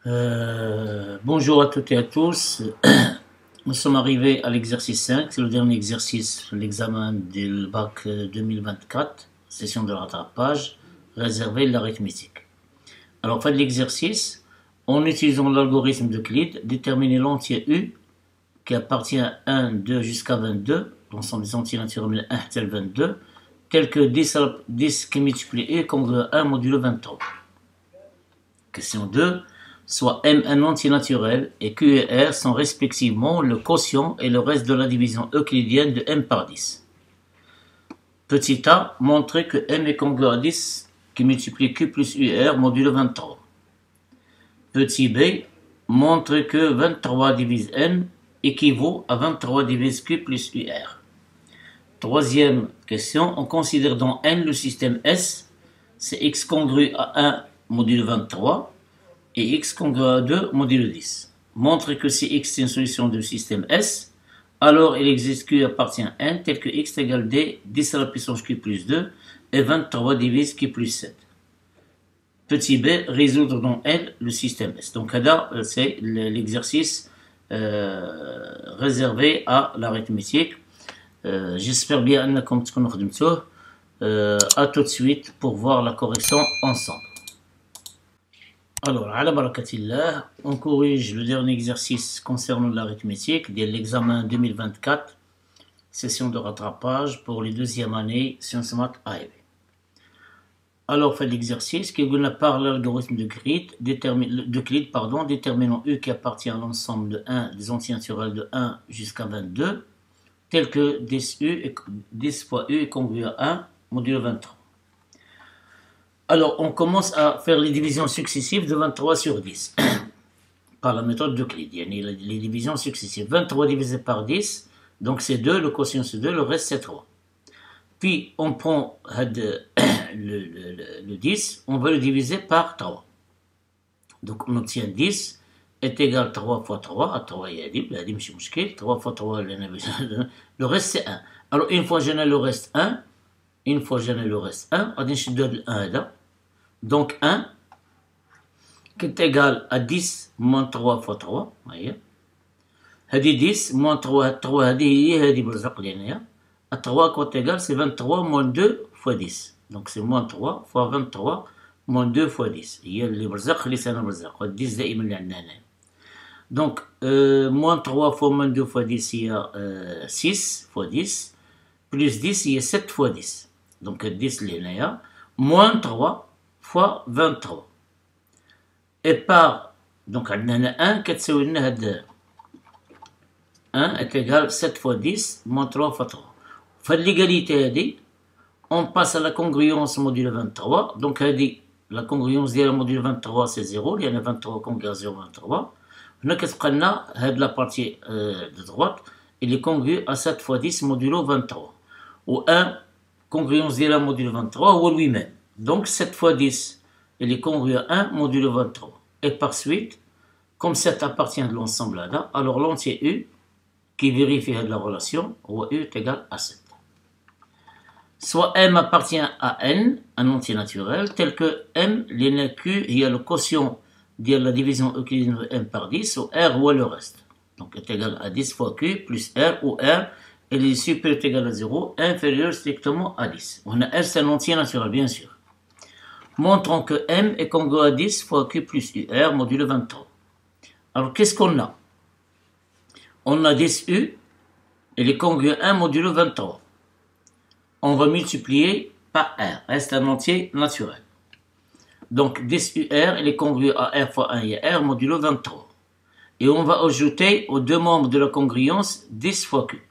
Bonjour à toutes et à tous. Nous sommes arrivés à l'exercice 5, c'est le dernier exercice, l'examen du bac 2024, session de rattrapage, réservé de l'arithmétique. Alors, faites l'exercice en utilisant l'algorithme d'Euclide, déterminez l'entier U qui appartient à 1, 2 jusqu'à 22, l'ensemble des entiers naturels 1 tel 22, tel que 10 qui multiplie U congrue à 1 modulo 23. Question 2. Soit M un entier naturel et Q et R sont respectivement le quotient et le reste de la division euclidienne de M par 10. Petit a, montrer que M est congru à 10 qui multiplie Q plus UR modulo 23. Petit b, montrer que 23 divise M équivaut à 23 divise Q plus UR. Troisième question, on considère dans N le système S, c'est X congru à 1 modulo 23 et X congru à 2 modulo 10. Montre que si X est une solution du système S, alors il existe Q appartient à N tel que X égale D, 10 à la puissance Q plus 2 et 23 divise Q plus 7. Petit b, résoudre dans L le système S. Donc là, c'est l'exercice réservé à l'arithmétique. J'espère bien que vous à tout de suite pour voir la correction ensemble. Alors, ala barakatillah, on corrige le dernier exercice concernant l'arithmétique de l'examen 2024, session de rattrapage pour les deuxième année Sciences Maths AEB. Alors, fait l'exercice qui est par l'algorithme d'Euclide, déterminant U qui appartient à l'ensemble de 1 des entiers naturels de 1 jusqu'à 22, tel que 10 fois U est congru à 1 modulo 23. Alors, on commence à faire les divisions successives de 23 sur 10 par la méthode d'Euclide. Il y a les divisions successives. 23 divisé par 10, donc c'est 2, le quotient c'est 2, le reste c'est 3. Puis, on prend le 10, on va le diviser par 3. Donc, on obtient 10 est égal à 3 fois 3, à 3 il y a 3 fois 3, le reste c'est 1. Alors, une fois j'en ai le reste 1, une fois j'en ai le reste 1, on je donne 1 là. Donc 1 qui est égal à 10 moins 3 fois 3. voyez. 10 moins 3, 3 هذه بالرزق لنا. À 3 qui est égal, c'est 23 moins 2 fois 10. Donc c'est moins 3 fois 23 moins 2 fois 10. هي اللي بالرزق اللي سنة بالرزق. 10 دائما اللي عندنا هنا. Donc moins 3 fois moins 2 fois 10 il y a 6 fois 10 plus 10 il y a 7 fois 10. Donc 10 اللي هنايا moins 3 fois 23. Et par, donc, on a 1 qui est 1 est égal 7 fois 10 moins 3 fois 3. Fait l'égalité, on passe à la congruence modulo 23. Donc, la congruence de la modulo 23 c'est 0. Il y en a 23 congrué à 0, 23. On a la partie de droite. Il est congru à 7 fois 10 modulo 23. Ou 1 congruence de la modulo 23 ou lui-même. Donc 7 fois 10, il est congru à 1 modulo 23. Et par suite, comme 7 appartient de l'ensemble là, alors l'entier U, qui vérifie la relation, U est égal à 7. Soit M appartient à N, un entier naturel, tel que M, l'NQ, il y a le quotient de la division euclidienne de M par 10, ou R ou le reste. Donc est égal à 10 fois Q plus R, ou R, et les supérieur est égal à 0, inférieur strictement à 10. On a R, c'est un entier naturel, bien sûr. Montrons que M est congru à 10 fois Q plus UR modulo 23. Alors, qu'est-ce qu'on a? On a 10U, il est congru à 1 modulo 23. On va multiplier par R, reste un entier naturel. Donc, 10UR, il est congru à R fois 1 et R modulo 23. Et on va ajouter aux deux membres de la congruence 10 fois Q.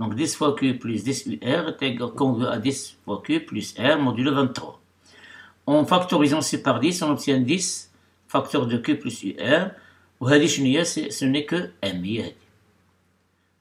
Donc, 10 fois Q plus 10UR est égal congru à 10 fois Q plus R modulo 23. En factorisant C par 10, on obtient 10 facteur de Q plus UR. Ce n'est que M.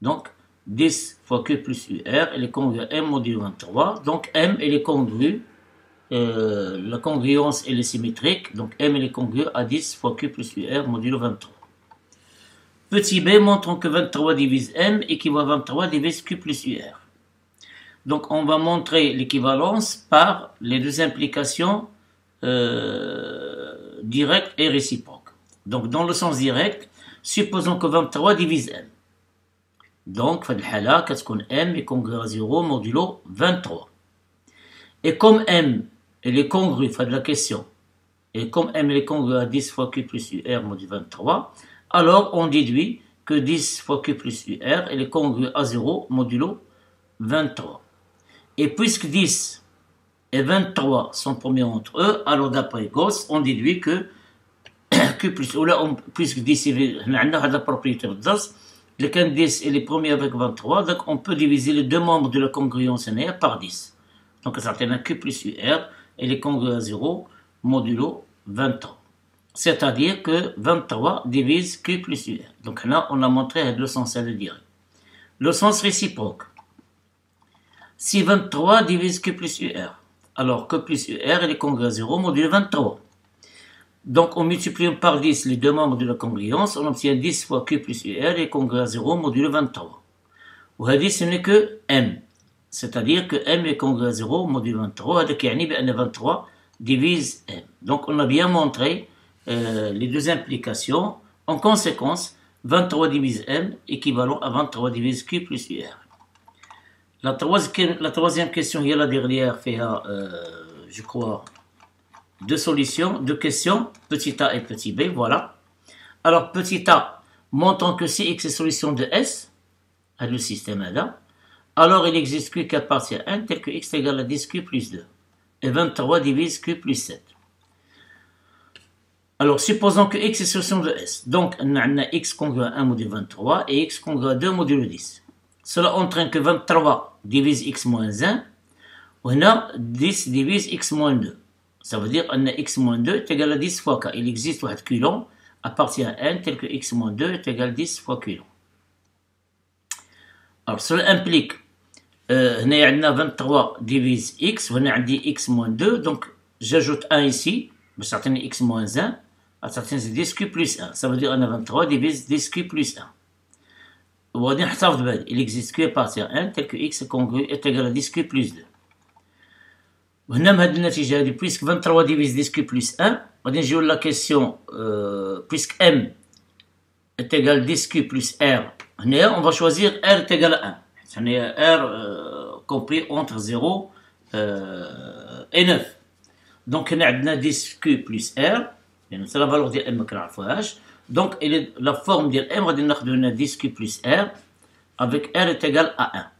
Donc, 10 fois Q plus UR, elle est congrue à M modulo 23. Donc, M, elle est congrue. La congruence, elle est symétrique. Donc, M, elle est congrue à 10 fois Q plus UR modulo 23. Petit b, montrons que 23 divise M équivaut à 23 divise Q plus UR. Donc, on va montrer l'équivalence par les deux implications directes et réciproques. Donc, dans le sens direct, supposons que 23 divise m. Donc, في الحالة كتكون m est congrue à 0 modulo 23. Et comme m elle est congrue, de la question, et comme m elle est congrue à 10 fois q plus ur modulo 23, alors on déduit que 10 fois q plus ur elle est congrue à 0 modulo 23. Et puisque 10 et 23 sont premiers entre eux, alors d'après Gauss, on déduit que q plus, ou là, puisque 10 on a la propriété de Gauss, le 10 est premier avec 23, donc on peut diviser les deux membres de la congruence par 10. Donc ça fait un q plus ur, elle est congrue à 0 modulo 23. C'est-à-dire que 23 divise q plus ur. Donc là, on a montré le sens à le dire. Le sens réciproque. Si 23 divise q plus ur, alors q plus ur elle est congrue à 0 modulo 23. Donc en multipliant par 10 les deux membres de la congruence, on obtient 10 fois q plus ur est congrue à 0 modulo 23. Ou ce n'est que m. C'est-à-dire que m est congrue à 0 modulo 23, هذا يعني بأن 23 divise m. Donc on a bien montré les deux implications. En conséquence, 23 divise m équivalent à 23 divise q plus ur. La troisième question, il y a la dernière, je crois, deux solutions, deux questions, petit a et petit b, voilà. Alors petit a, montrant que si x est solution de S, à le système là, alors il existe q qui appartient à n tel que x égale à 10q plus 2. Et 23 divise q plus 7. Alors, supposons que x est solution de S. Donc, on a x congrue à 1 modulo 23 et x congrue à 2 modulo 10. Cela entraîne que 23 divise x moins 1. On a 10 divise x moins 2. Ça veut dire que x moins 2 est égal à 10 fois k. Il existe un coulomb appartient à n tel que x moins 2 est égal à 10 fois coulomb. Alors, cela implique هنا عندنا 23 divise x, وهنا عندي x moins 2, donc j'ajoute 1 ici, باش تعطيني x moins 1, تعطيني 10q plus 1, ça veut dire أن 23 divise 10q plus 1. وغادي نحتفظ بهذا, il existe q appartient à 1 tel que x est égal à 10q plus 2. وهنا بهذه النتيجة هذه, puisque 23 divise 10q plus 1, غادي نجيو la question, puisque m est égal à 10q plus r, هنا on va choisir r est égal à 1. C'est R compris entre 0 et 9. Donc, on a 10Q plus R. C'est la valeur de M que nous avons. Donc, la forme de M, on a 10Q plus R avec R est égal à 1.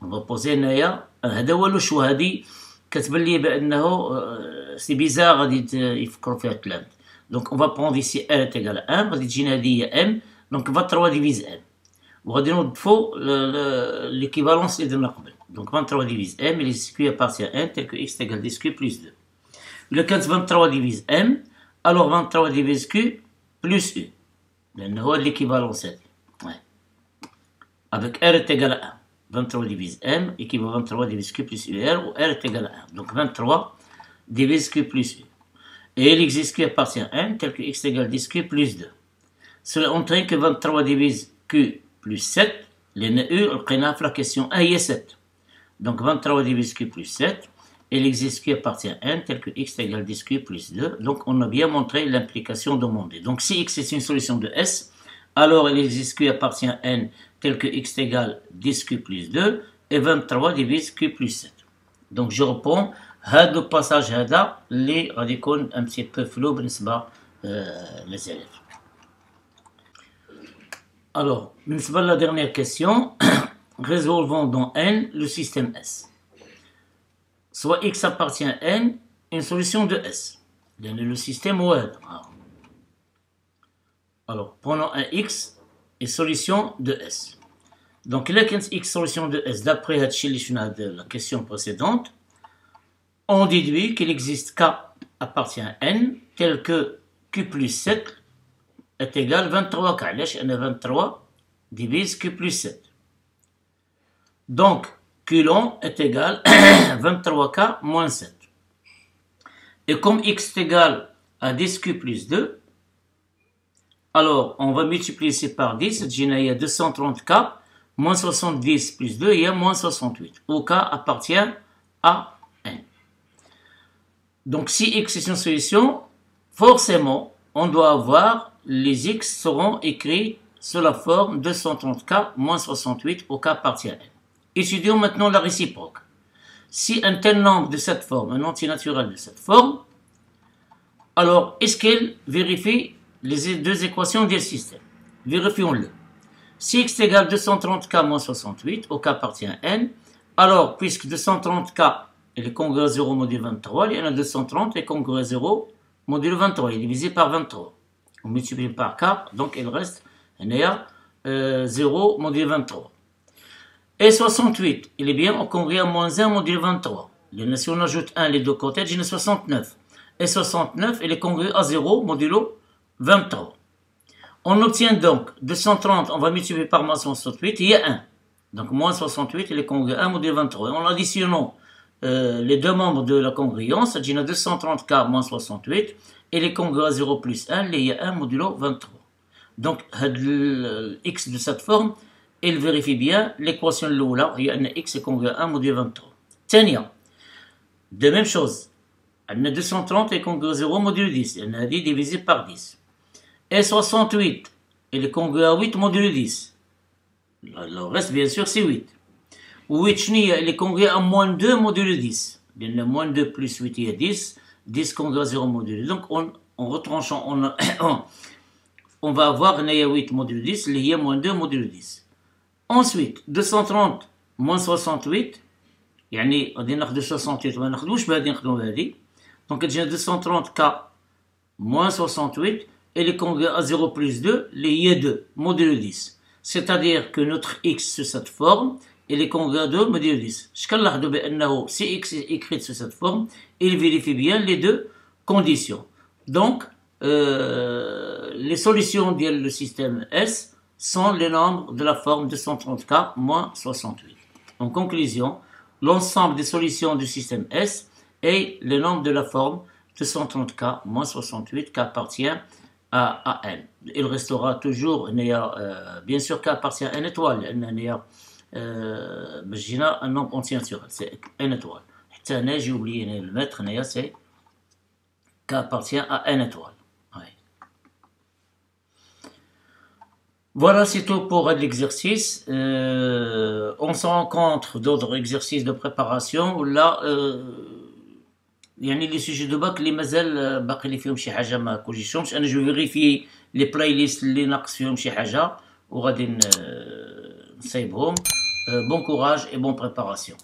On va poser هذا هو le choix. هذه كتبان لي بأنه c'est bizarre غادي يفكروا فيها التلاميذ. Donc, on va prendre ici R est égal à 1. غادي تجينا هذه هي M. Donc, 23 divise M. وغادي نضيفوا l'équivalence اللي درنا قبل. Donc 23 divise m et les q appartient à n tel que x égale 10q plus 2. Le 23 divise m, alors 23 divise q plus u. لأنه هو l'équivalence هذه. Ouais. Avec r est égal à 1. 23 divise m équivaut 23 divise q plus ur ou r est égal à 1. Donc 23 divise q plus u. Et il existe q appartient à n tel que x égale 10q plus 2. Cela entraîne que 23 divise q plus 7, لأن U لقيناها في la question 1 هي 7. Donc 23 divise Q plus 7, et il existe Q appartient à n tel que x égale 10Q plus 2. Donc on a bien montré l'implication demandée. Donc si x est une solution de S, alors il existe Q appartient à n tel que x égale 10Q plus 2, et 23 divise Q plus 7. Donc je reprends, هذا الباساج هذا اللي غادي يكون un petit peu flou بالنسبة les élèves. Alors, la dernière question, résolvons dans N le système S. Soit X appartient à N, une solution de S. Le système OL. Alors, prenons un X et solution de S. Donc, là, X solution de S, d'après la question précédente, on déduit qu'il existe K appartient à N, tel que Q plus 7 est égal à 23K. علاش أنا 23 divise Q plus 7. Donc, Coulomb est égal à 23K moins 7. Et comme X est égal à 10Q plus 2, alors on va multiplier ici par 10, il y a 230K, moins 70 plus 2, il y a moins 68, où K appartient à N. Donc si X est une solution, forcément, on doit avoir les x seront écrits sous la forme 230k moins 68 au k appartient à n. Étudions maintenant la réciproque. Si un tel nombre de cette forme, un entier naturel de cette forme, alors est-ce qu'elle vérifie les deux équations du système? Vérifions-le. Si x égale 230k moins 68 au k appartient à n, alors puisque 230k est congruent à 0 module 23, il y en a 230 est congruent à 0 module 23, il est divisé par 23. On multiplie par 4, donc il reste 0 module 23. Et 68, il est bien congruent à moins 1 module 23. Si on ajoute 1 les deux côtés, j'ai 69. Et 69, il est congruent à 0 modulo 23. On obtient donc 230, on va multiplier par moins 68, il y a 1. Donc moins 68, il est congruent à 1 module 23. Et en additionnant les deux membres de la congruence, j'ai 230k moins 68, et les congruents à 0 plus 1, il y a 1 modulo 23. Donc, x de cette forme, il vérifie bien l'équation là, il y a un x est congruent à 1 modulo 23. Tiens, de même chose, on a 230 est congruent à 0 modulo 10, on a dit divisé par 10. Et 68, il est congruent à 8 modulo 10. Le reste, bien sûr, c'est 8. 8, il est congruent à moins 2 modulo 10. Bien, moins 2 plus 8, il y a 10. 10 congruent à 0 modulo 10. Donc, en retranchant, on va avoir 8 modulo 10, il y a moins 2 modulo 10. Ensuite, 230 moins 68, يعني غادي ناخذ 68 ما ناخذوش بهذه ناخذو بهذه. Donc, j'ai 230k moins 68, et les congruents à 0 plus 2, il y a 2 modulo 10. C'est-à-dire que notre x sur cette forme, il est congruent à 2 modulo 10. Si x est écrit sur cette forme, il vérifie bien les deux conditions. Donc, les solutions du système S sont les nombres de la forme 230k moins 68. En conclusion, l'ensemble des solutions du système S est le nombre de la forme 230k moins 68 qui appartient à n. Il restera toujours, bien sûr, k appartient à n étoile. J'ai un nombre entier naturel, c'est n étoile. J'ai oublié de le mettre, c'est k appartient à n étoile. Voilà, c'est tout pour l'exercice. On se rencontre d'autres exercices de préparation. Là, يعني les sujets de bac اللي مازال باقي لي فيهم شي حاجه ما كوريجيشهمش. انا جو فيريفي لي بلاي ليست اللي ناقص فيهم شي حاجه وغادي نصايبهم. Bon courage et bonne préparation.